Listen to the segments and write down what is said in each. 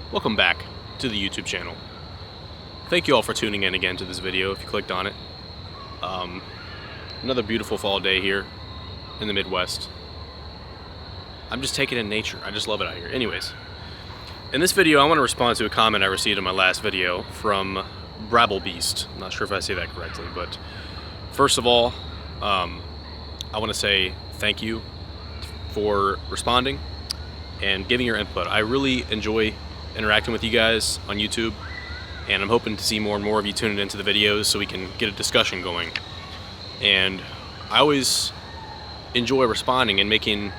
Welcome back to the YouTube channel. Thank you all for tuning in again to this video if you clicked on it. Another beautiful fall day here in the Midwest. I'm just taking in nature. I just love it out here. Anyways, in this video I want to respond to a comment I received in my last video from Brabbelbeest. I'm not sure if I say that correctly, but first of all, I want to say thank you for responding and giving your input. I really enjoy interacting with you guys on YouTube, and I'm hoping to see more and more of you tuning into the videos so we can get a discussion going. And I always enjoy responding and making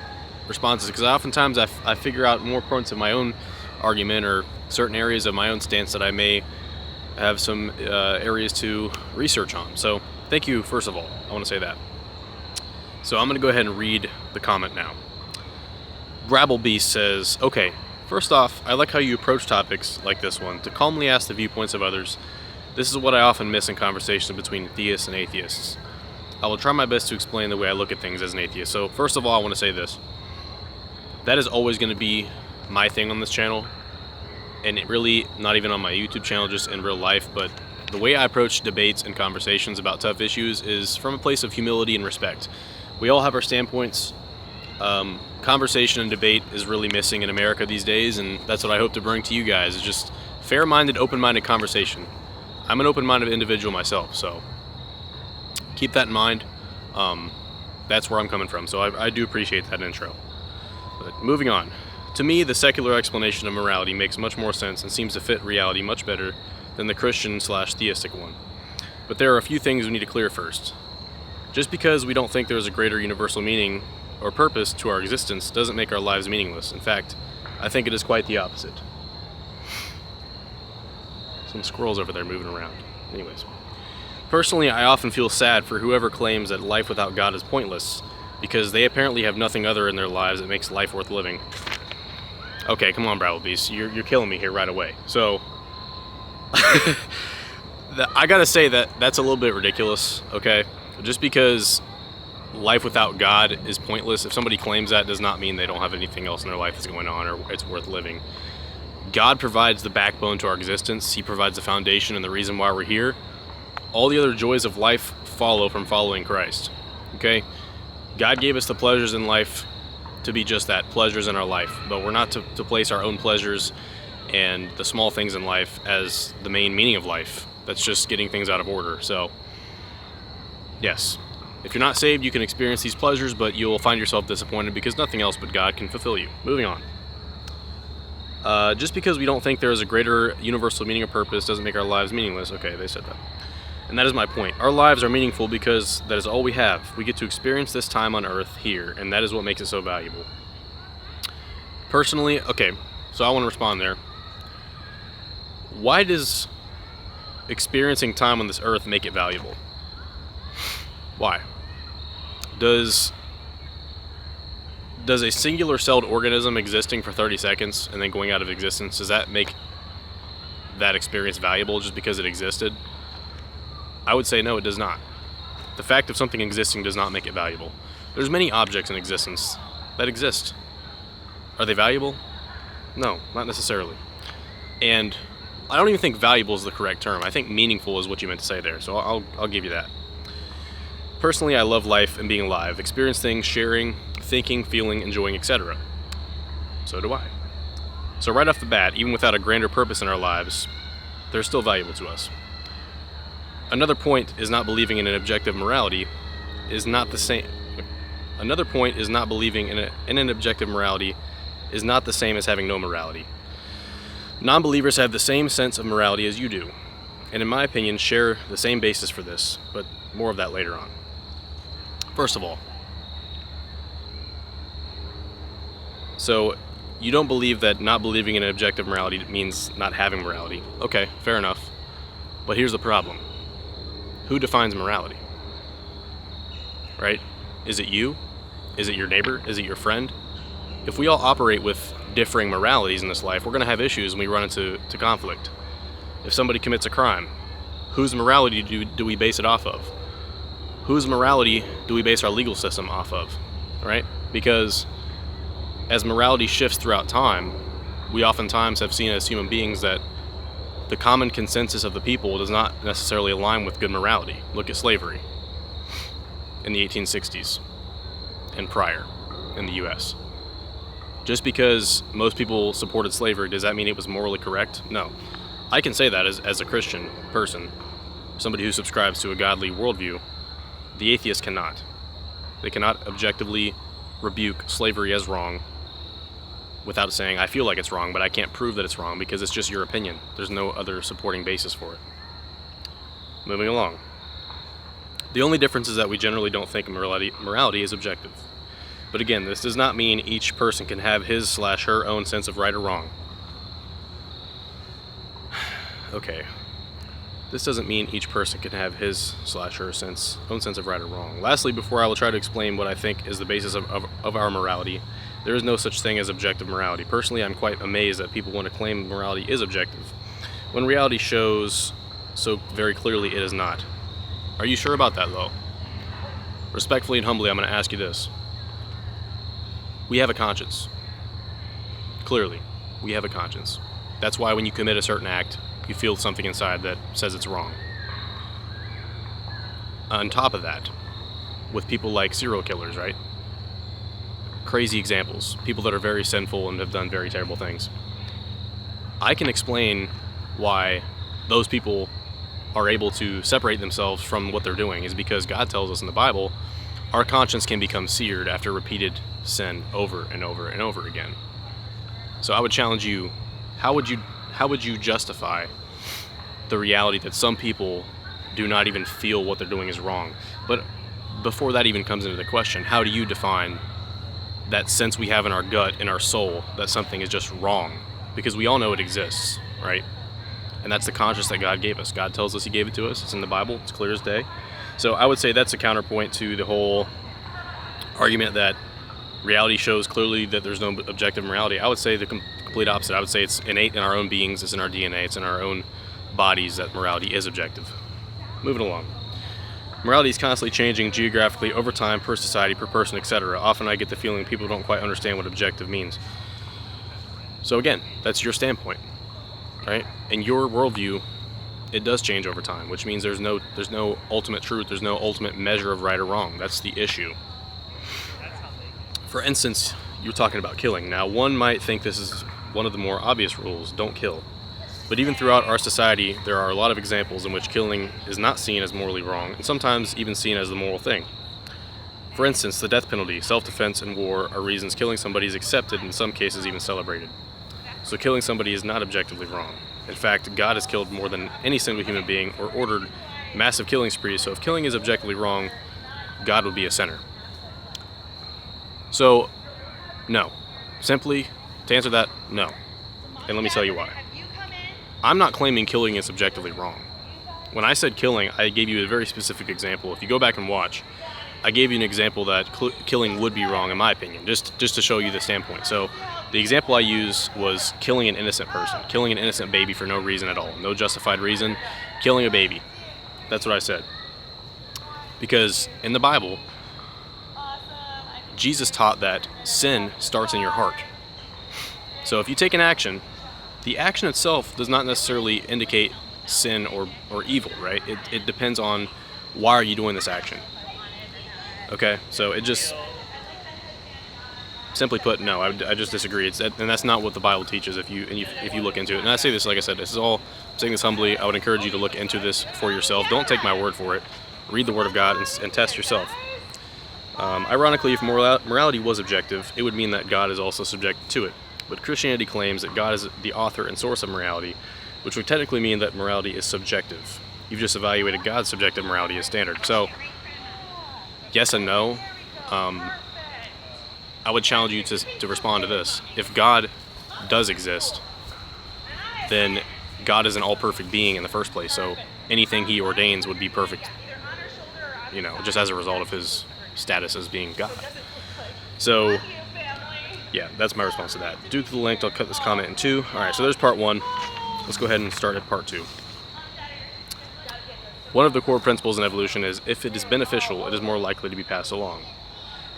responses because oftentimes I figure out more points of my own argument or certain areas of my own stance that I may have some areas to research on. So thank you, first of all. I want to say that. So I'm going to go ahead and read the comment now. Brabbelbeest says, okay, first off, I like how you approach topics like this one to calmly ask the viewpoints of others. This is what I often miss in conversations between theists and atheists. I will try my best to explain the way I look at things as an atheist. So first of all, I want to say this. That is always going to be my thing on this channel, and it really not even on my YouTube channel, just in real life. But the way I approach debates and conversations about tough issues is from a place of humility and respect. We all have our standpoints. Conversation and debate is really missing in America these days, and that's what I hope to bring to you guys, is just fair-minded, open-minded conversation. I'm an open-minded individual myself, so keep that in mind. That's where I'm coming from, so I do appreciate that intro. But moving on. To me, the secular explanation of morality makes much more sense and seems to fit reality much better than the Christian/theistic one. But there are a few things we need to clear first. Just because we don't think there is a greater universal meaning or purpose to our existence doesn't make our lives meaningless. In fact, I think it is quite the opposite. Some squirrels over there moving around. Anyways. Personally, I often feel sad for whoever claims that life without God is pointless, because they apparently have nothing other in their lives that makes life worth living. Okay, come on, Brabbelbeest. You're killing me here right away. So, I gotta say that's a little bit ridiculous, okay? Just because life without God is pointless, if somebody claims that, does not mean they don't have anything else in their life that's going on or it's worth living. God provides the backbone to our existence. He provides the foundation and the reason why we're here. All the other joys of life follow from following Christ. Okay? God gave us the pleasures in life to be just that, pleasures in our life. But we're not to place our own pleasures and the small things in life as the main meaning of life. That's just getting things out of order. So, yes. If you're not saved, you can experience these pleasures, but you'll find yourself disappointed because nothing else but God can fulfill you. Moving on. Just because we don't think there is a greater universal meaning or purpose doesn't make our lives meaningless. Okay, they said that. And that is my point. Our lives are meaningful because that is all we have. We get to experience this time on earth here, and that is what makes it so valuable. Personally, okay, so I want to respond there. Why does experiencing time on this earth make it valuable? Why? Does a singular-celled organism existing for 30 seconds and then going out of existence, does that make that experience valuable just because it existed? I would say no, it does not. The fact of something existing does not make it valuable. There's many objects in existence that exist. Are they valuable? No, not necessarily. And I don't even think valuable is the correct term. I think meaningful is what you meant to say there, so I'll give you that. Personally, I love life and being alive, experience things, sharing, thinking, feeling, enjoying, etc. So do I. So right off the bat, even without a grander purpose in our lives, they're still valuable to us. Another point is not believing in an objective morality is not the same. Another point is not believing in an objective morality is not the same as having no morality. Non-believers have the same sense of morality as you do, and in my opinion share the same basis for this, but more of that later on. First of all, so you don't believe that not believing in an objective morality means not having morality. Okay, fair enough. But here's the problem. Who defines morality? Right? Is it you? Is it your neighbor? Is it your friend? If we all operate with differing moralities in this life, we're going to have issues when we run into conflict. If somebody commits a crime, whose morality do we base it off of? Whose morality do we base our legal system off of? Right? Because as morality shifts throughout time, we oftentimes have seen as human beings that the common consensus of the people does not necessarily align with good morality. Look at slavery in the 1860s and prior in the US. Just because most people supported slavery, does that mean it was morally correct? No. I can say that as a Christian person, somebody who subscribes to a godly worldview. The atheist cannot. They cannot objectively rebuke slavery as wrong without saying, I feel like it's wrong, but I can't prove that it's wrong because it's just your opinion. There's no other supporting basis for it. Moving along. The only difference is that we generally don't think morality is objective. But again, this does not mean each person can have his/her own sense of right or wrong. Okay. This doesn't mean each person can have his/her own sense of right or wrong. Lastly, before I will try to explain what I think is the basis of our morality, there is no such thing as objective morality. Personally, I'm quite amazed that people want to claim morality is objective, when reality shows so very clearly it is not. Are you sure about that, though? Respectfully and humbly, I'm going to ask you this. We have a conscience. Clearly, we have a conscience. That's why when you commit a certain act, you feel something inside that says it's wrong. On top of that, with people like serial killers, right? Crazy examples. People that are very sinful and have done very terrible things. I can explain why those people are able to separate themselves from what they're doing is because God tells us in the Bible, our conscience can become seared after repeated sin over and over and over again. So I would challenge you, how would you justify the reality that some people do not even feel what they're doing is wrong? But before that even comes into the question, how do you define that sense we have in our gut, in our soul, that something is just wrong? Because we all know it exists, right? And that's the conscience that God gave us. God tells us He gave it to us. It's in the Bible. It's clear as day. So I would say that's a counterpoint to the whole argument that reality shows clearly that there's no objective morality. I would say the complete opposite. I would say it's innate in our own beings. It's in our DNA. It's in our own bodies that morality is objective. Moving along. Morality is constantly changing geographically over time, per society, per person, etc. Often I get the feeling people don't quite understand what objective means. So again, that's your standpoint, right? In your worldview, it does change over time, which means there's no ultimate truth. There's no ultimate measure of right or wrong. That's the issue. For instance, you're talking about killing. Now, one might think this is one of the more obvious rules: don't kill. But even throughout our society, there are a lot of examples in which killing is not seen as morally wrong, and sometimes even seen as the moral thing. For instance, the death penalty, self-defense, and war are reasons killing somebody is accepted, in some cases even celebrated. So killing somebody is not objectively wrong. In fact, God has killed more than any single human being or ordered massive killing sprees, so if killing is objectively wrong, God would be a sinner. So, no. Simply, to answer that, no. And let me tell you why. I'm not claiming killing is objectively wrong. When I said killing, I gave you a very specific example. If you go back and watch, I gave you an example that killing would be wrong in my opinion, just to show you the standpoint. So the example I used was killing an innocent person, killing an innocent baby for no reason at all, no justified reason, killing a baby. That's what I said. Because in the Bible, Jesus taught that sin starts in your heart. So if you take an action, the action itself does not necessarily indicate sin or evil, right? It depends on why are you doing this action. Okay, so it just, simply put, no, I just disagree. And that's not what the Bible teaches if you look into it. And I say this, like I said, this is all, I'm saying this humbly. I would encourage you to look into this for yourself. Don't take my word for it. Read the Word of God and test yourself. Ironically, if morality was objective, it would mean that God is also subject to it. But Christianity claims that God is the author and source of morality, which would technically mean that morality is subjective. You've just evaluated God's subjective morality as standard. So, yes and no. I would challenge you to respond to this. If God does exist, then God is an all-perfect being in the first place. So anything He ordains would be perfect, just as a result of His status as being God. So, yeah, that's my response to that. Due to the length, I'll cut this comment in two. All right, so there's part one. Let's go ahead and start at part two. One of the core principles in evolution is if it is beneficial, it is more likely to be passed along.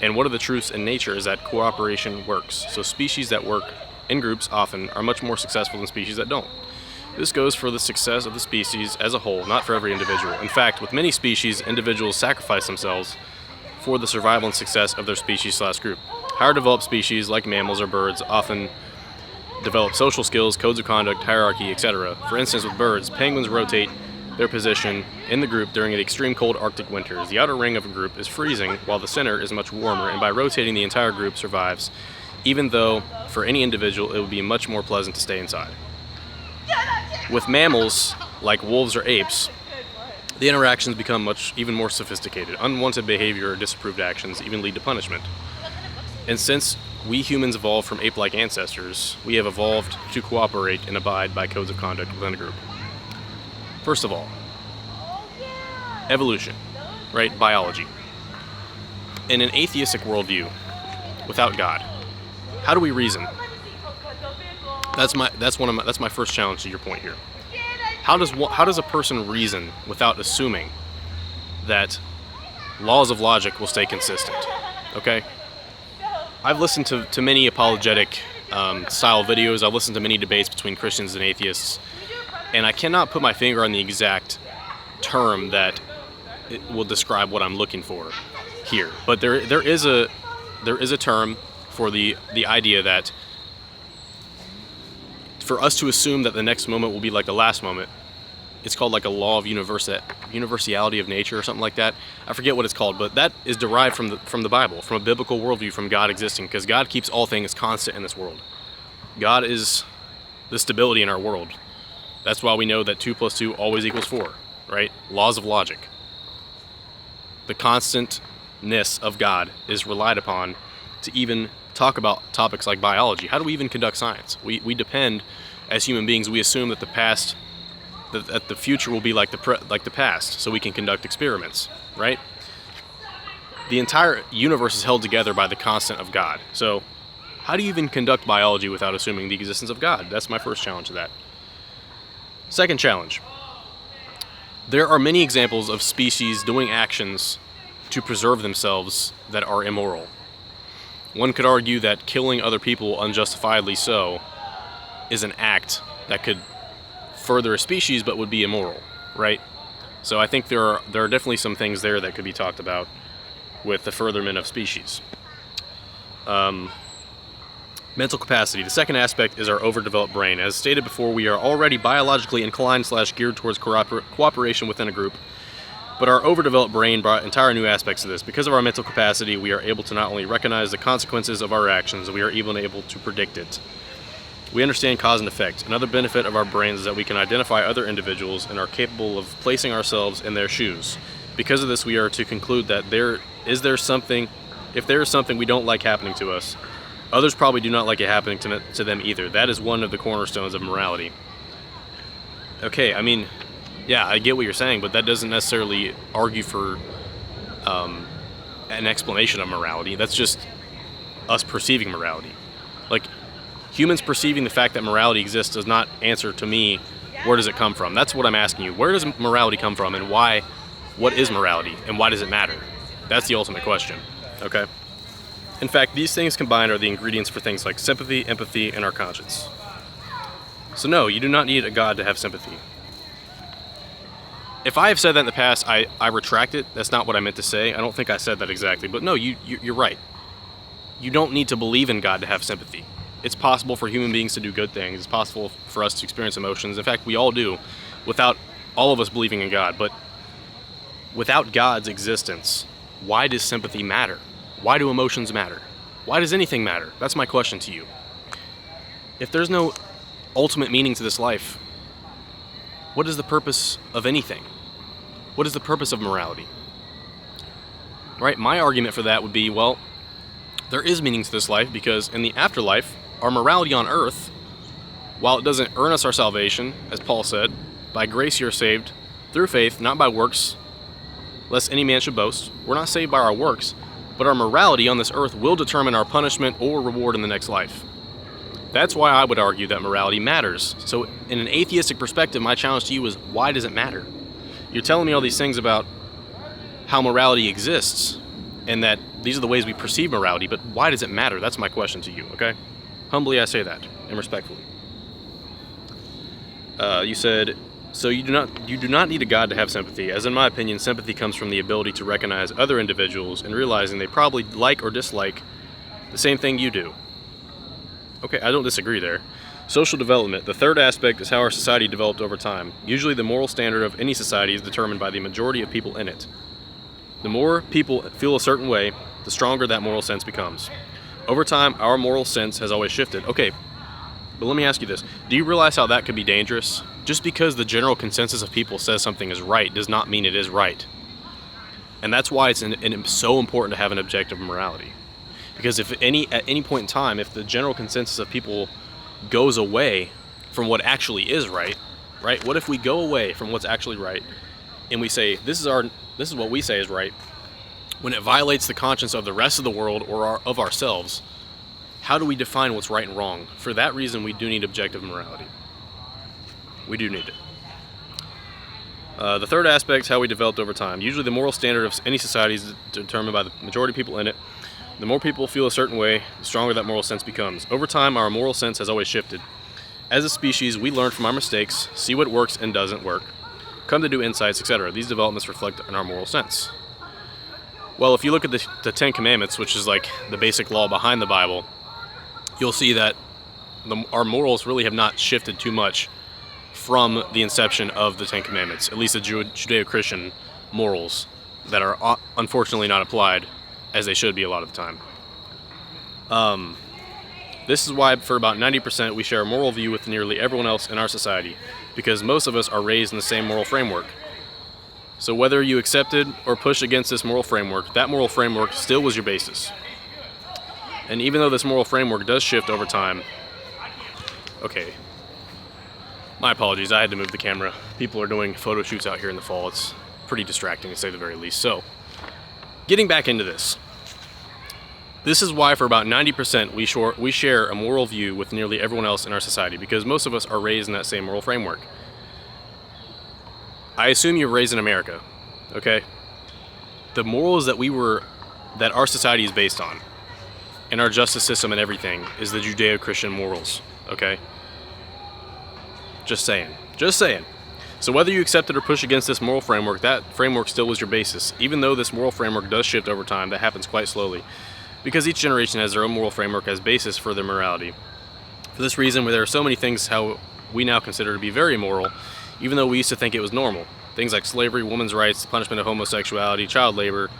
And one of the truths in nature is that cooperation works. So species that work in groups often are much more successful than species that don't. This goes for the success of the species as a whole, not for every individual. In fact, with many species, individuals sacrifice themselves for the survival and success of their species/group. Higher developed species, like mammals or birds, often develop social skills, codes of conduct, hierarchy, etc. For instance, with birds, penguins rotate their position in the group during the extreme cold Arctic winters. The outer ring of a group is freezing, while the center is much warmer, and by rotating, the entire group survives, even though for any individual it would be much more pleasant to stay inside. With mammals, like wolves or apes, the interactions become even more sophisticated. Unwanted behavior or disapproved actions even lead to punishment. And since we humans evolved from ape-like ancestors, we have evolved to cooperate and abide by codes of conduct within a group. First of all, evolution, right? Biology. In an atheistic worldview, without God, how do we reason? That's my first challenge to your point here. How does a person reason without assuming that laws of logic will stay consistent? Okay? I've listened to many apologetic style videos. I've listened to many debates between Christians and atheists, and I cannot put my finger on the exact term that it will describe what I'm looking for here. But there is a term for the idea that for us to assume that the next moment will be like the last moment, it's called like a law of universality of nature or something like that. I forget what it's called, but that is derived from the Bible, from a biblical worldview, from God existing, because God keeps all things constant in this world. God is the stability in our world. That's why we know that 2 + 2 always equals 4, right? Laws of logic. The constantness of God is relied upon to even talk about topics like biology. How do we even conduct science? We depend, as human beings, we assume that the future will be like the past, so we can conduct experiments, right? The entire universe is held together by the constant of God. So how do you even conduct biology without assuming the existence of God? That's my first challenge to that. Second challenge. There are many examples of species doing actions to preserve themselves that are immoral. One could argue that killing other people unjustifiably so is an act that could further a species but would be immoral, right? So I think there are definitely some things there that could be talked about with the furtherment of species. Mental capacity. The second aspect is our overdeveloped brain. As stated before, we are already biologically inclined / geared towards cooperation within a group, but our overdeveloped brain brought entire new aspects to this. Because of our mental capacity, we are able to not only recognize the consequences of our actions, we are even able to predict it. We understand cause and effect. Another benefit of our brains is that we can identify other individuals and are capable of placing ourselves in their shoes. Because of this, we are to conclude that if there is something we don't like happening to us, others probably do not like it happening to them either. That is one of the cornerstones of morality. Okay, I mean, yeah, I get what you're saying, but that doesn't necessarily argue for an explanation of morality. That's just us perceiving morality. Like, humans perceiving the fact that morality exists does not answer to me, where does it come from? That's what I'm asking you. Where does morality come from, and why? What is morality, and why does it matter? That's the ultimate question, okay? In fact, these things combined are the ingredients for things like sympathy, empathy, and our conscience. So no, you do not need a God to have sympathy. If I have said that in the past, I retract it. That's not what I meant to say. I don't think I said that exactly. But no, you're right. You don't need to believe in God to have sympathy. It's possible for human beings to do good things. It's possible for us to experience emotions. In fact, we all do, without all of us believing in God. But without God's existence, why does sympathy matter? Why do emotions matter? Why does anything matter? That's my question to you. If there's no ultimate meaning to this life, what is the purpose of anything? What is the purpose of morality? Right? My argument for that would be, well, there is meaning to this life because in the afterlife, our morality on earth, while it doesn't earn us our salvation, as Paul said, by grace you're saved through faith, not by works, lest any man should boast. We're not saved by our works, but our morality on this earth will determine our punishment or reward in the next life. That's why I would argue that morality matters. So in an atheistic perspective, my challenge to you is, why does it matter? You're telling me all these things about how morality exists and that these are the ways we perceive morality, but why does it matter? That's my question to you, okay? Humbly I say that, and respectfully. You said, so you do not need a God to have sympathy, as in my opinion, sympathy comes from the ability to recognize other individuals and realizing they probably like or dislike the same thing you do. Okay, I don't disagree there. Social development. The third aspect is how our society developed over time. Usually the moral standard of any society is determined by the majority of people in it. The more people feel a certain way, the stronger that moral sense becomes. Over time, our moral sense has always shifted. Okay, but let me ask you this. Do you realize how that could be dangerous? Just because the general consensus of people says something is right does not mean it is right. And that's why it's so important to have an objective morality. Because at any point in time, if the general consensus of people goes away from what actually is right? What if we go away from what's actually right and we say, this is what we say is right, when it violates the conscience of the rest of the world or of ourselves? How do we define what's right and wrong? For that reason, we do need objective morality. We do need it. The third aspect is how we developed over time. Usually the moral standard of any society is determined by the majority of people in it. The more people feel a certain way, the stronger that moral sense becomes. Over time, our moral sense has always shifted. As a species, we learn from our mistakes, see what works and doesn't work, come to new insights, etc. These developments reflect on our moral sense. Well, if you look at the Ten Commandments, which is like the basic law behind the Bible, you'll see that our morals really have not shifted too much from the inception of the Ten Commandments, at least the Judeo-Christian morals that are unfortunately not applied as they should be a lot of the time. This is why for about 90% we share a moral view with nearly everyone else in our society, because most of us are raised in the same moral framework. So whether you accepted or pushed against this moral framework, that moral framework still was your basis. And even though this moral framework does shift over time, okay, my apologies, I had to move the camera. People are doing photo shoots out here in the fall. It's pretty distracting to say the very least. So, getting back into this. This is why for about 90% we share a moral view with nearly everyone else in our society, because most of us are raised in that same moral framework. I assume you're raised in America, okay? The morals that our society is based on, and our justice system and everything, is the Judeo-Christian morals, okay? Just saying. So whether you accept it or push against this moral framework, that framework still was your basis. Even though this moral framework does shift over time, that happens quite slowly, because each generation has their own moral framework as basis for their morality. For this reason, there are so many things how we now consider to be very immoral, even though we used to think it was normal. Things like slavery, women's rights, the punishment of homosexuality, child labor,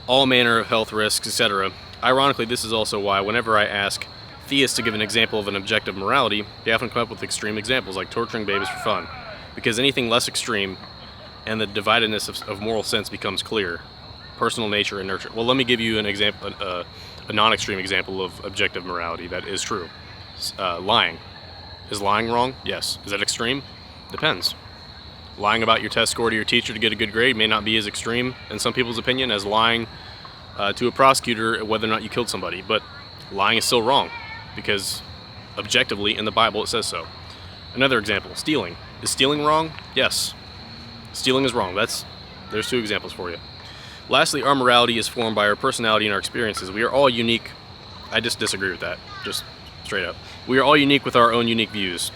all manner of health risks, etc. Ironically, this is also why whenever I ask theists to give an example of an objective morality, they often come up with extreme examples like torturing babies for fun, because anything less extreme and the dividedness of moral sense becomes clear. Personal nature and nurture. Well, let me give you an example, a non-extreme example of objective morality that is true. Lying. Is lying wrong? Yes. Is that extreme? Depends. Lying about your test score to your teacher to get a good grade may not be as extreme, in some people's opinion, as lying to a prosecutor whether or not you killed somebody. But lying is still wrong, because objectively in the Bible it says so. Another example, stealing. Is stealing wrong? Yes. Stealing is wrong. There's two examples for you. Lastly, our morality is formed by our personality and our experiences. We are all unique. I just disagree with that, just straight up. We are all unique with our own unique views.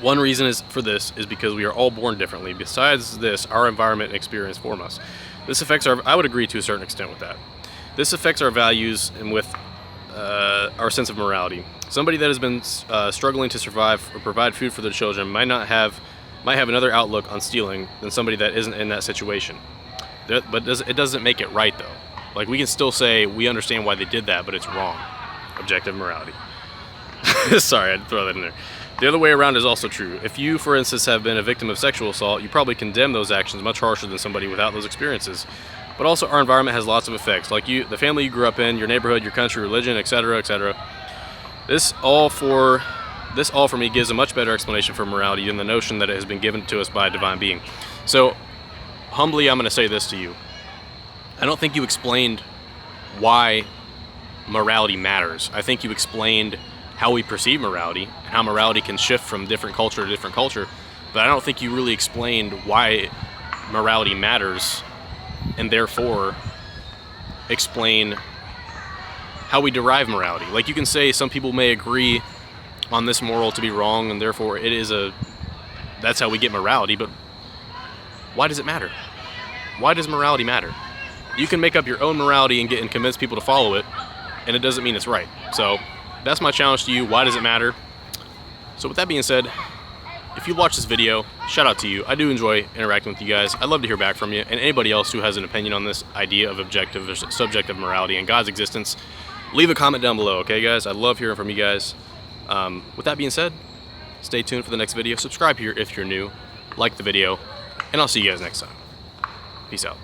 One reason for this is because we are all born differently. Besides this, our environment and experience form us. This affects I would agree to a certain extent with that. This affects our values and with our sense of morality. Somebody that has been struggling to survive or provide food for their children might have another outlook on stealing than somebody that isn't in that situation. But it doesn't make it right though. Like, we can still say we understand why they did that, but it's wrong. Objective morality. Sorry, I had to throw that in there. The other way around is also true. If you, for instance, have been a victim of sexual assault, you probably condemn those actions much harsher than somebody without those experiences. But also, our environment has lots of effects, like the family you grew up in, your neighborhood, your country, religion, etc., etc. This all for me gives a much better explanation for morality than the notion that it has been given to us by a divine being. So, humbly, I'm going to say this to you. I don't think you explained why morality matters. I think you explained how we perceive morality and how morality can shift from different culture to different culture, but I don't think you really explained why morality matters, and therefore explain how we derive morality. Like, you can say some people may agree on this moral to be wrong, and therefore it is that's how we get morality. But why does it matter? Why does morality matter? You can make up your own morality and convince people to follow it, and it doesn't mean it's right. So that's my challenge to you. Why does it matter? So with that being said, if you watch this video, shout out to you. I do enjoy interacting with you guys. I'd love to hear back from you, and anybody else who has an opinion on this idea of objective or subjective morality and God's existence, leave a comment down below, okay guys? I love hearing from you guys. With that being said, stay tuned for the next video. Subscribe here if you're new, like the video, and I'll see you guys next time. Peace out.